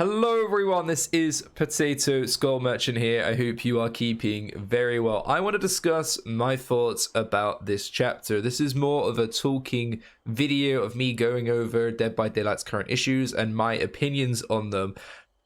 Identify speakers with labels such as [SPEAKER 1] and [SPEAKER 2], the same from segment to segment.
[SPEAKER 1] Hello everyone, this is Potato Skull Merchant here. I hope you are keeping very well. I want to discuss my thoughts about this chapter. This is more of a talking video of me going over Dead by Daylight's current issues and my opinions on them.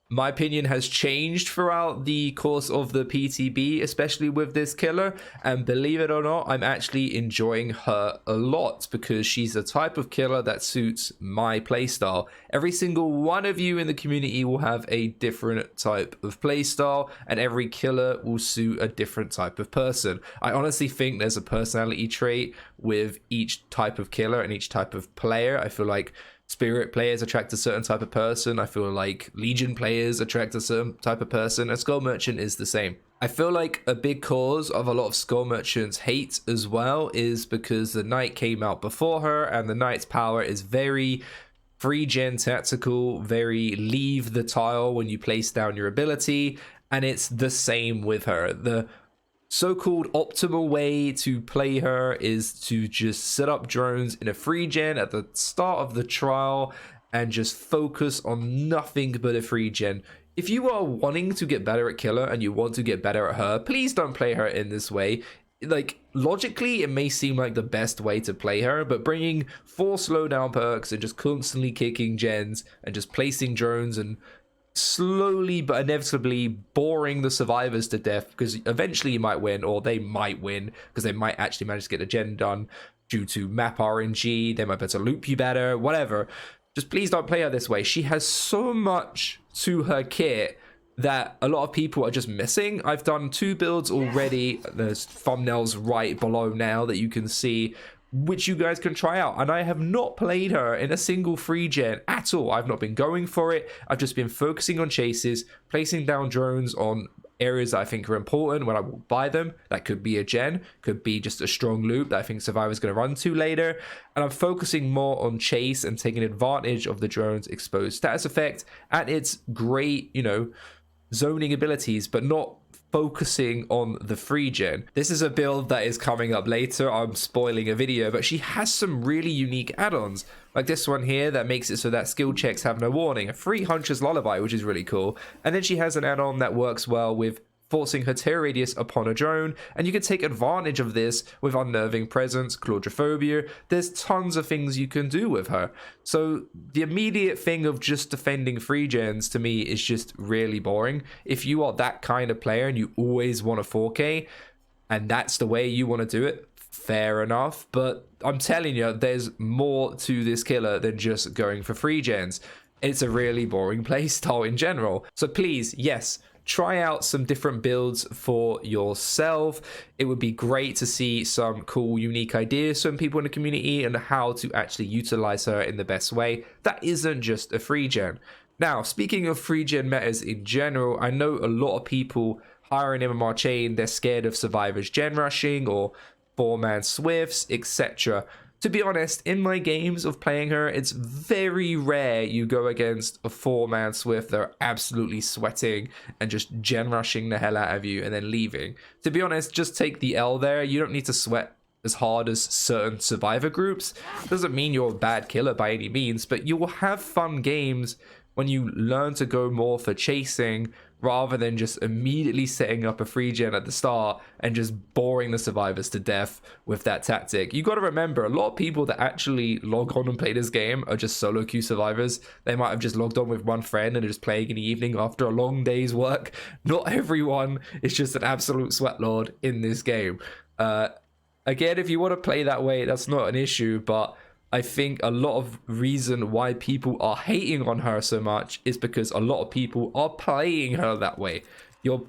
[SPEAKER 1] My opinion has changed throughout the course of the PTB, especially with this killer, and believe it or not, I'm actually enjoying her a lot because she's the type of killer that suits my playstyle. Every single one of you in the community will have a different type of playstyle, and every killer will suit a different type of person. I honestly think there's a personality trait with each type of killer and each type of player. I feel like Spirit players attract a certain type of person. I feel like Legion players attract a certain type of person, and Skull Merchant is the same. I feel like a big cause of a lot of Skull Merchant's hate as well is because the Knight came out before her, and the Knight's power is very free gen tactical, very leave the tile when you place down your ability, and it's the same with her. The so-called optimal way to play her is to just set up drones in a free gen at the start of the trial and just focus on nothing but a free gen. If you are wanting to get better at killer and you want to get better at her, please don't play her in this way. Like, logically, it may seem like the best way to play her, but bringing 4 slowdown perks and just constantly kicking gens and just placing drones and slowly but inevitably boring the survivors to death, because eventually you might win, or they might win because they might actually manage to get a gen done due to map RNG. They might be able to loop you better, whatever. Just please don't play her this way. She has so much to her kit that a lot of people are just missing. I've done 2 builds already. There's thumbnails right below now that you can see, which you guys can try out, and I have not played her in a single free gen at all. I've not been going for it. I've just been focusing on chases, placing down drones on areas that I think are important when I walk by them. That could be a gen, could be just a strong loop that I think Survivor's going to run to later, and I'm focusing more on chase and taking advantage of the drone's exposed status effect and its great, zoning abilities, but not focusing on the free gen. This is a build that is coming up later. I'm spoiling a video, but she has some really unique add-ons, like this one here that makes it so that skill checks have no warning, a free Hunter's Lullaby, which is really cool. And then she has an add-on that works well with forcing her terror radius upon a drone, and you can take advantage of this with Unnerving Presence, Claustrophobia. There's tons of things you can do with her. So the immediate thing of just defending free gens to me is just really boring. If you are that kind of player and you always want a 4K and that's the way you want to do it, fair enough, but I'm telling you, there's more to this killer than just going for free gens. It's a really boring playstyle in general. So please, yes, try out some different builds for yourself. It would be great to see some cool, unique ideas from people in the community and how to actually utilize her in the best way. That isn't just a free gen. Now, speaking of free gen metas in general, I know a lot of people higher in MMR chain, they're scared of survivors gen rushing or 4-man swifts, etc. To be honest, in my games of playing her, it's very rare you go against a 4-man swift that are absolutely sweating and just gen rushing the hell out of you and then leaving. To be honest, just take the L there. You don't need to sweat as hard as certain survivor groups. Doesn't mean you're a bad killer by any means, but you will have fun games when you learn to go more for chasing rather than just immediately setting up a free gen at the start and just boring the survivors to death with that tactic. You got to remember, a lot of people that actually log on and play this game are just solo queue survivors. They might have just logged on with one friend and are just playing in the evening after a long day's work. Not everyone is just an absolute sweatlord in this game. Again, if you want to play that way, that's not an issue, but I think a lot of reason why people are hating on her so much is because a lot of people are playing her that way. You're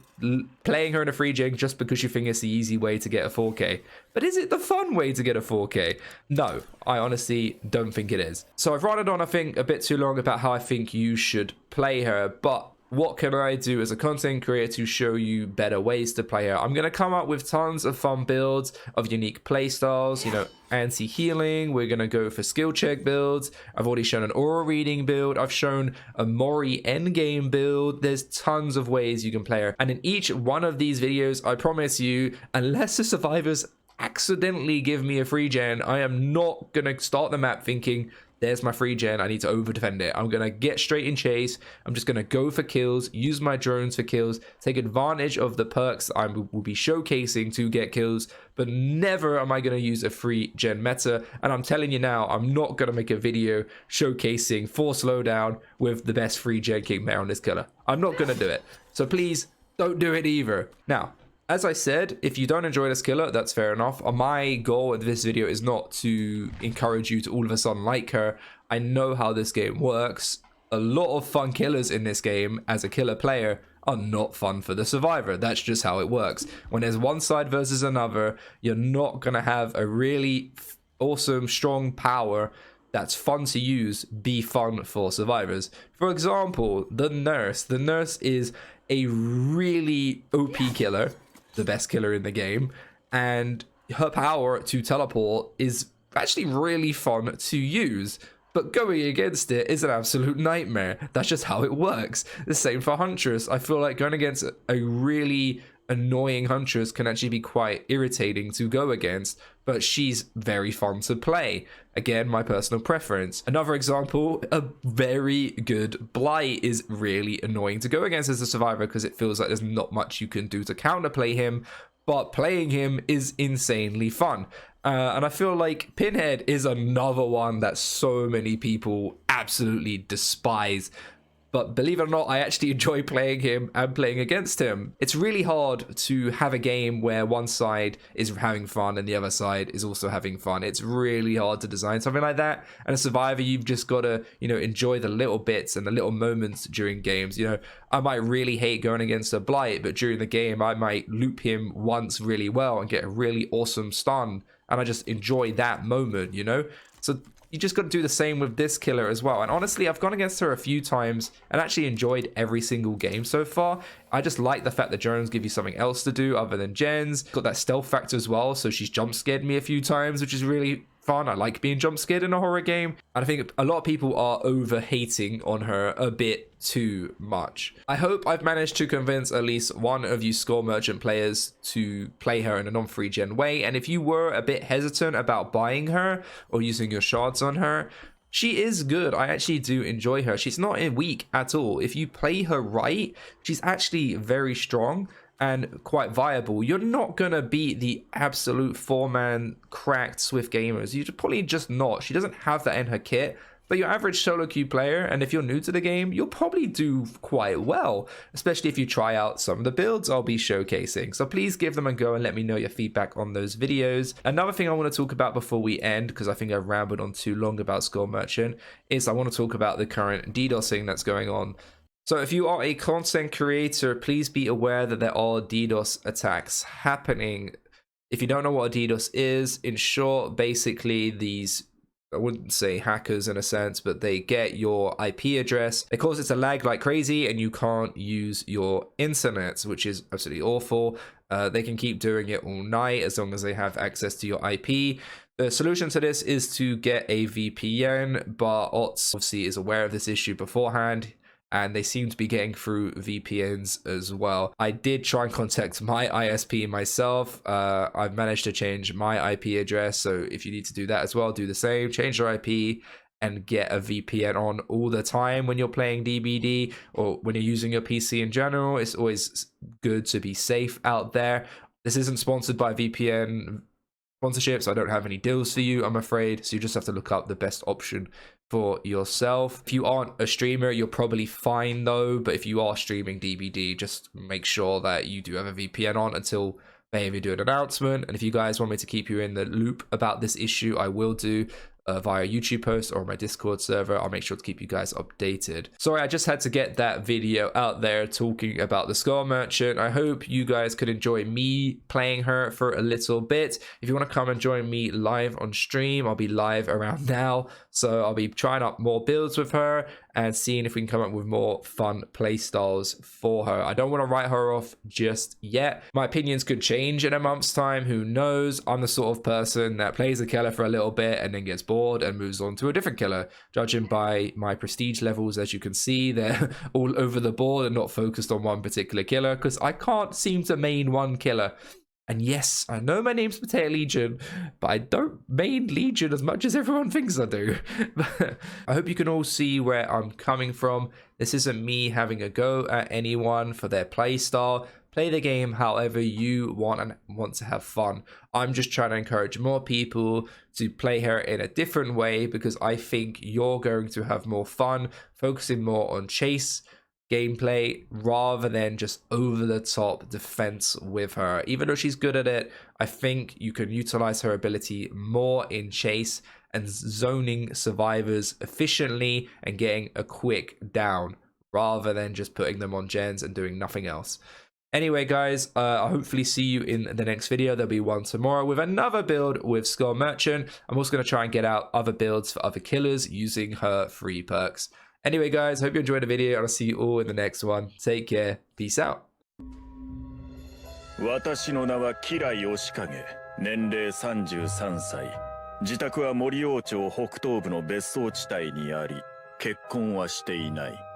[SPEAKER 1] playing her in a free gen just because you think it's the easy way to get a 4K. But is it the fun way to get a 4K? No, I honestly don't think it is. So I've ranted on, I think, a bit too long about how I think you should play her, but what can I do as a content creator to show you better ways to play her? I'm going to come up with tons of fun builds of unique playstyles, anti-healing. We're going to go for skill check builds. I've already shown an aura reading build. I've shown a Mori endgame build. There's tons of ways you can play her. And in each one of these videos, I promise you, unless the survivors accidentally give me a free gen, I am not going to start the map thinking there's my free gen. I need to over defend it. I'm going to get straight in chase. I'm just going to go for kills, use my drones for kills, take advantage of the perks I will be showcasing to get kills, but never am I going to use a free gen meta. And I'm telling you now, I'm not going to make a video showcasing 4 slowdown with the best free gen king meta on this killer. I'm not going to do it. So please don't do it either. Now, as I said, if you don't enjoy this killer, that's fair enough. My goal with this video is not to encourage you to all of a sudden like her. I know how this game works. A lot of fun killers in this game as a killer player are not fun for the survivor. That's just how it works. When there's one side versus another, you're not going to have a really awesome, strong power that's fun to use be fun for survivors. For example, the nurse. The nurse is a really OP killer, the best killer in the game, and her power to teleport is actually really fun to use, but going against it is an absolute nightmare. That's just how it works. The same for Huntress. I feel like going against a really annoying Huntress can actually be quite irritating to go against, but she's very fun to play. Again, my personal preference. Another example, a very good Blight is really annoying to go against as a survivor because it feels like there's not much you can do to counterplay him, but playing him is insanely fun. And I feel like Pinhead is another one that so many people absolutely despise. But believe it or not, I actually enjoy playing him and playing against him. It's really hard to have a game where one side is having fun and the other side is also having fun. It's really hard to design something like that. And a survivor, you've just got to, enjoy the little bits and the little moments during games. I might really hate going against a Blight, but during the game, I might loop him once really well and get a really awesome stun. And I just enjoy that moment, So you just got to do the same with this killer as well. And honestly, I've gone against her a few times and actually enjoyed every single game so far. I just like the fact that drones give you something else to do other than gens. Got that stealth factor as well, so she's jump scared me a few times, which is really fun. I like being jump scared in a horror game, and I think a lot of people are over hating on her a bit too much. I hope I've managed to convince at least one of you Score Merchant players to play her in a non-free gen way, and if you were a bit hesitant about buying her or using your shards on her, she is good. I actually do enjoy her. She's not weak at all. If you play her right, she's actually very strong and quite viable. You're not gonna beat the absolute 4-man cracked Swift gamers. You're probably just not. She doesn't have that in her kit, but your average solo queue player, and if you're new to the game, you'll probably do quite well, especially if you try out some of the builds I'll be showcasing. So please give them a go and let me know your feedback on those videos. Another thing I want to talk about before we end, because I think I've rambled on too long about Score Merchant, is I want to talk about the current DDoSing that's going on. So if you are a content creator, please be aware that there are DDoS attacks happening. If you don't know what a DDoS is, in short, basically these, I wouldn't say hackers in a sense, but they get your IP address. They cause it to lag like crazy and you can't use your internet, which is absolutely awful. They can keep doing it all night as long as they have access to your IP. The solution to this is to get a VPN, but OTS obviously is aware of this issue beforehand, and they seem to be getting through VPNs as well. I did try and contact my ISP myself. I've managed to change my IP address, so if you need to do that as well, do the same. Change your IP and get a VPN on all the time when you're playing DBD or when you're using your PC in general. It's always good to be safe out there. This isn't sponsored by VPN sponsorships. I don't have any deals for you, I'm afraid, so you just have to look up the best option for yourself. If you aren't a streamer, you're probably fine though, but if you are streaming DBD, just make sure that you do have a VPN on until maybe do an announcement. And if you guys want me to keep you in the loop about this issue, I will do via YouTube post or my Discord server. I'll make sure to keep you guys updated. Sorry, I just had to get that video out there talking about the Score Merchant. I hope you guys could enjoy me playing her for a little bit. If you want to come and join me live on stream, I'll be live around now. So I'll be trying out more builds with her and seeing if we can come up with more fun play styles for her. I don't want to write her off just yet. My opinions could change in a month's time, who knows. I'm the sort of person that plays a killer for a little bit and then gets bored and moves on to a different killer. Judging by my prestige levels, as you can see, they're all over the board and not focused on one particular killer, because I can't seem to main one killer. And yes, I know my name's PotatoLegion, but I don't main Legion as much as everyone thinks I do. I hope you can all see where I'm coming from. This isn't me having a go at anyone for their playstyle. Play the game however you want and want to have fun. I'm just trying to encourage more people to play her in a different way because I think you're going to have more fun focusing more on chase gameplay rather than just over the top defense with her. Even though she's good at it, I think you can utilize her ability more in chase and zoning survivors efficiently and getting a quick down rather than just putting them on gens and doing nothing else. Anyway, guys, I'll hopefully see you in the next video. There'll be one tomorrow with another build with Skull Merchant. I'm also going to try and get out other builds for other killers using her free perks. Anyway, guys, hope you enjoyed the video, and I'll see you all in the next one. Take care. Peace out.
[SPEAKER 2] 私の名は吉良義景、年齢33歳。自宅は森王町北東部の別荘地帯にあり、結婚はしていない。